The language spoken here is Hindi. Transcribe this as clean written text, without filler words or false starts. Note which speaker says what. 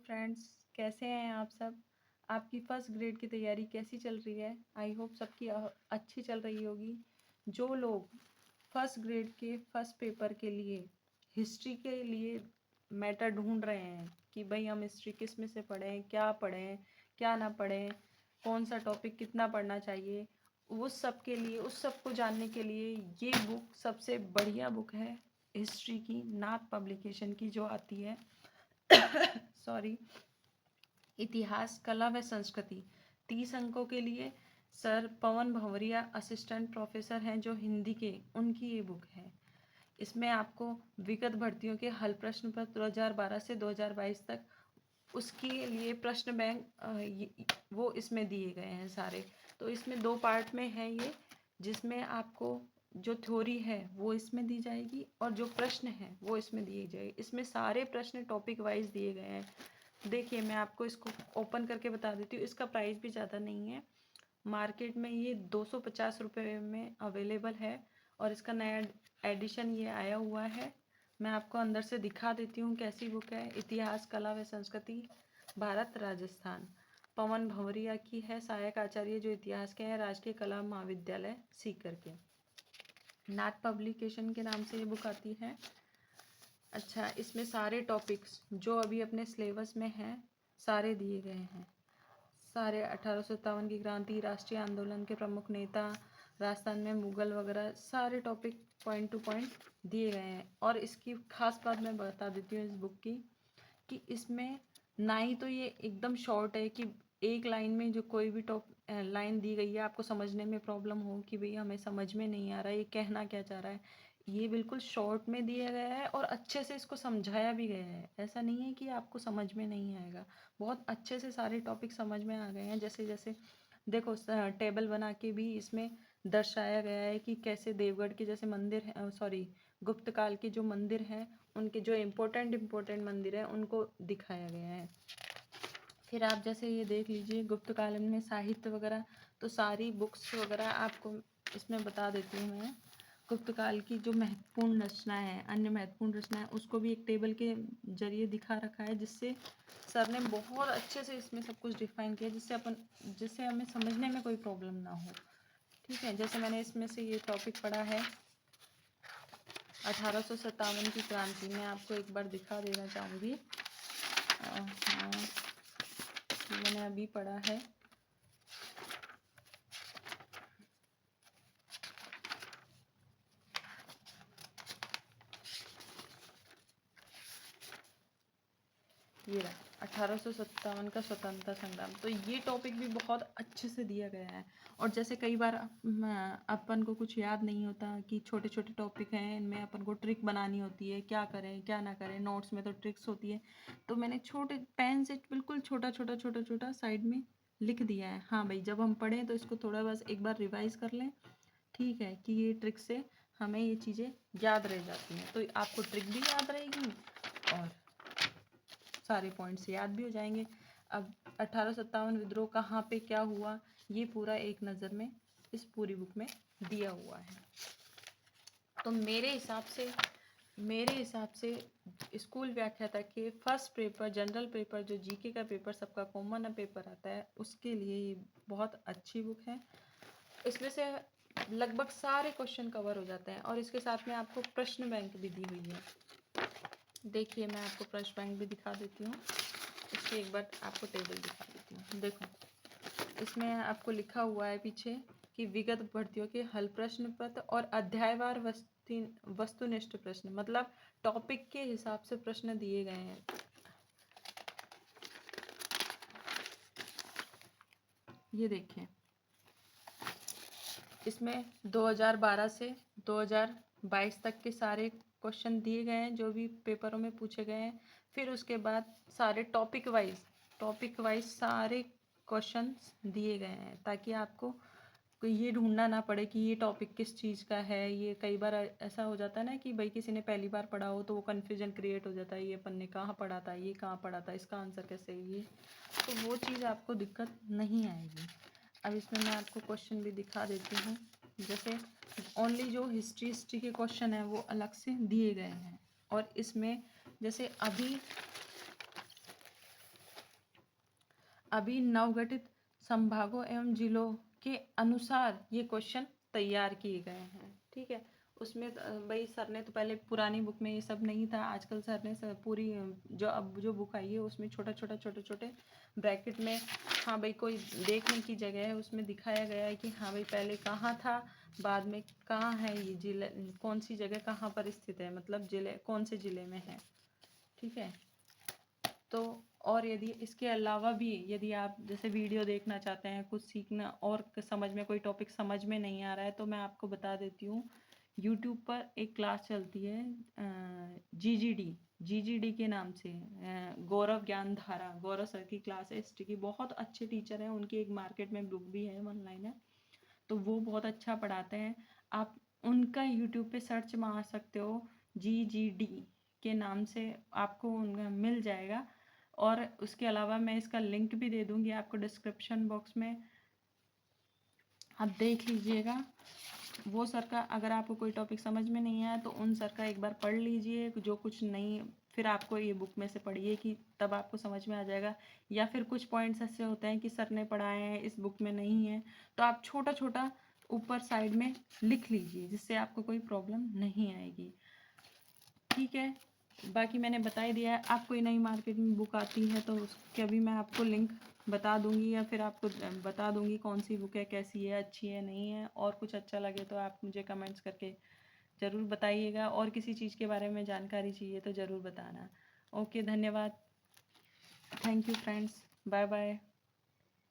Speaker 1: फ्रेंड्स, कैसे हैं आप सब। आपकी फर्स्ट ग्रेड की तैयारी कैसी चल रही है। आई होप सबकी अच्छी चल रही होगी। जो लोग फर्स्ट ग्रेड के फर्स्ट पेपर के लिए हिस्ट्री के लिए मैटर ढूंढ रहे हैं कि भाई हम हिस्ट्री किस में से पढ़ें, क्या ना पढ़ें, कौन सा टॉपिक कितना पढ़ना चाहिए, उस सब के लिए, उस सब को जानने के लिए ये बुक सबसे बढ़िया बुक है। हिस्ट्री की नाथ पब्लिकेशन की जो आती है सॉरी, इतिहास, कला व संस्कृति। 30 अंकों के लिए सर पवन भंवरिया असिस्टेंट प्रोफेसर हैं जो हिंदी के, उनकी ये बुक है। इसमें आपको विगत भर्तियों के हल प्रश्न पत्र 2012 से 2022 तक, उसके लिए प्रश्न बैंक वो इसमें दिए गए हैं सारे। तो इसमें 2 पार्ट में है ये, जिसमें आपको जो थ्योरी है वो इसमें दी जाएगी और जो प्रश्न है वो इसमें दिए जाएंगे। इसमें सारे प्रश्न टॉपिक वाइज दिए गए हैं। देखिए, मैं आपको इसको ओपन करके बता देती हूँ। इसका प्राइस भी ज़्यादा नहीं है, मार्केट में ये 250 रुपये में अवेलेबल है और इसका नया एडिशन ये आया हुआ है। मैं आपको अंदर से दिखा देती हूँ कैसी बुक है। इतिहास, कला व संस्कृति, भारत राजस्थान, पवन भंवरिया की है, सहायक आचार्य जो इतिहास के हैं, राजकीय कला महाविद्यालय सीकर के। नाथ पब्लिकेशन के नाम से ये बुक आती है। अच्छा, इसमें सारे टॉपिक्स जो अभी अपने सिलेबस में हैं सारे दिए गए हैं। सारे 1857 की क्रांति, राष्ट्रीय आंदोलन के प्रमुख नेता, राजस्थान में मुगल वगैरह, सारे टॉपिक पॉइंट टू पॉइंट दिए गए हैं। और इसकी खास बात मैं बता देती हूँ इस बुक की, कि इसमें ना ही तो ये एकदम शॉर्ट है कि एक लाइन में जो कोई भी लाइन दी गई है आपको समझने में प्रॉब्लम हो कि भैया हमें समझ में नहीं आ रहा है ये कहना क्या चाह रहा है। ये बिल्कुल शॉर्ट में दिया गया है और अच्छे से इसको समझाया भी गया है। ऐसा नहीं है कि आपको समझ में नहीं आएगा, बहुत अच्छे से सारे टॉपिक समझ में आ गए हैं। जैसे जैसे देखो, टेबल बना के भी इसमें दर्शाया गया है कि कैसे देवगढ़ के जैसे मंदिर है, सॉरी, गुप्त काल के जो मंदिर हैं उनके जो इम्पोर्टेंट मंदिर हैं उनको दिखाया गया है। फिर आप जैसे ये देख लीजिए गुप्त काल में साहित्य वगैरह, तो सारी बुक्स वगैरह आपको इसमें बता देती हूँ मैं। गुप्त काल की जो महत्वपूर्ण रचना है, अन्य महत्वपूर्ण रचना है, उसको भी एक टेबल के जरिए दिखा रखा है, जिससे सर ने बहुत अच्छे से इसमें सब कुछ डिफाइन किया, जिससे हमें समझने में कोई प्रॉब्लम ना हो। ठीक है, जैसे मैंने इसमें से ये टॉपिक पढ़ा है 1857 की क्रांति, मैं आपको एक बार दिखा देना चाहूँगी। हाँ, मैंने अभी पढ़ा है। ये रहा 1857 का स्वतंत्रता संग्राम। तो ये टॉपिक भी बहुत अच्छे से दिया गया है। और जैसे कई बार अपन को कुछ याद नहीं होता कि छोटे छोटे टॉपिक हैं, इनमें अपन को ट्रिक बनानी होती है, क्या करें क्या ना करें। नोट्स में तो ट्रिक्स होती है, तो मैंने छोटे पेन से बिल्कुल छोटा छोटा छोटा छोटा साइड में लिख दिया है। हाँ भाई, जब हम पढ़ें तो इसको थोड़ा बस एक बार रिवाइज कर लें, ठीक है, कि ये ट्रिक से हमें ये चीज़ें याद रह जाती हैं। तो आपको ट्रिक भी याद रहेगी और सारे पॉइंट्स याद भी हो जाएंगे। अब 1857 विद्रोह कहाँ पे क्या हुआ, ये पूरा एक नज़र में इस पूरी बुक में दिया हुआ है। तो मेरे हिसाब से स्कूल व्याख्याता के फर्स्ट पेपर, जनरल पेपर, जो जीके का पेपर सबका कॉमन पेपर आता है, उसके लिए ये बहुत अच्छी बुक है। इसमें से लगभग सारे क्वेश्चन कवर हो जाते हैं और इसके साथ में आपको प्रश्न बैंक भी दी हुई है। देखिए, मैं आपको प्रश्न बैंक भी दिखा देती हूँ। इसकी एक बार आपको टेबल दिखा देती हूँ। देखो, इसमें आपको लिखा हुआ है पीछे कि विगत भर्तियों के हल प्रश्न पत्र और अध्यायवार वस्तुनिष्ठ प्रश्न, मतलब टॉपिक के हिसाब से प्रश्न दिए गए हैं। ये देखें, इसमें 2012 से 2022 तक के सारे क्वेश्चन दिए गए हैं जो भी पेपरों में पूछे गए हैं। फिर उसके बाद सारे टॉपिक वाइज सारे क्वेश्चन दिए गए हैं, ताकि आपको ये ढूंढना ना पड़े कि ये टॉपिक किस चीज़ का है। ये कई बार ऐसा हो जाता है ना कि भाई किसी ने पहली बार पढ़ा हो तो वो कन्फ्यूजन क्रिएट हो जाता है, ये अपन ने कहाँ पढ़ा था, ये कहाँ पढ़ा था, इसका आंसर कैसे है ये। तो वो चीज़ आपको दिक्कत नहीं आएगी। अब इसमें मैं आपको क्वेश्चन भी दिखा देती हूँ। जैसे ओनली जो हिस्ट्री के क्वेश्चन हैं वो अलग से दिए गए हैं। और इसमें जैसे अभी अभी नवगठित संभागों एवं जिलों के अनुसार ये क्वेश्चन तैयार किए गए हैं। ठीक है, उसमें भाई सर ने तो पहले पुरानी बुक में ये सब नहीं था, आजकल सर ने पूरी जो अब जो बुक आई है उसमें छोटा छोटे ब्रैकेट में, हाँ भाई कोई देखने की जगह है उसमें दिखाया गया है कि हाँ भाई पहले कहाँ था, बाद में कहाँ है, ये जिले कौन सी जगह कहाँ पर स्थित है, मतलब जिले कौन से जिले में है। ठीक है, तो और यदि इसके अलावा भी यदि आप जैसे वीडियो देखना चाहते हैं, कुछ सीखना और समझ में कोई टॉपिक समझ में नहीं आ रहा है, तो मैं आपको बता देती हूँ, यूट्यूब पर एक क्लास चलती है जीजीडी के नाम से, गौरव ज्ञान धारा, गौरव सर की क्लास है हिस्ट्री की, बहुत अच्छे टीचर हैं, उनकी एक मार्केट में बुक भी है, ऑनलाइन है, तो वो बहुत अच्छा पढ़ाते हैं। आप उनका यूट्यूब पे सर्च मार सकते हो, जीजीडी के नाम से आपको उनका मिल जाएगा। और उसके अलावा मैं इसका लिंक भी दे दूंगी आपको डिस्क्रिप्शन बॉक्स में, आप देख लीजिएगा। वो सर का अगर आपको कोई टॉपिक समझ में नहीं आया तो उन सर का एक बार पढ़ लीजिए, जो कुछ नहीं फिर आपको ये बुक में से पढ़िए कि तब आपको समझ में आ जाएगा। या फिर कुछ पॉइंट्स ऐसे होते हैं कि सर ने पढ़ाए हैं इस बुक में नहीं है, तो आप छोटा छोटा ऊपर साइड में लिख लीजिए, जिससे आपको कोई प्रॉब्लम नहीं आएगी। ठीक है, बाकी मैंने बता ही दिया है। आप कोई नई मार्केट में बुक आती है तो उसके भी मैं आपको लिंक बता दूंगी, या फिर आपको बता दूंगी कौन सी बुक है, कैसी है, अच्छी है नहीं है। और कुछ अच्छा लगे तो आप मुझे कमेंट्स करके ज़रूर बताइएगा, और किसी चीज़ के बारे में जानकारी चाहिए तो ज़रूर बताना। ओके, धन्यवाद, thank you friends, bye bye.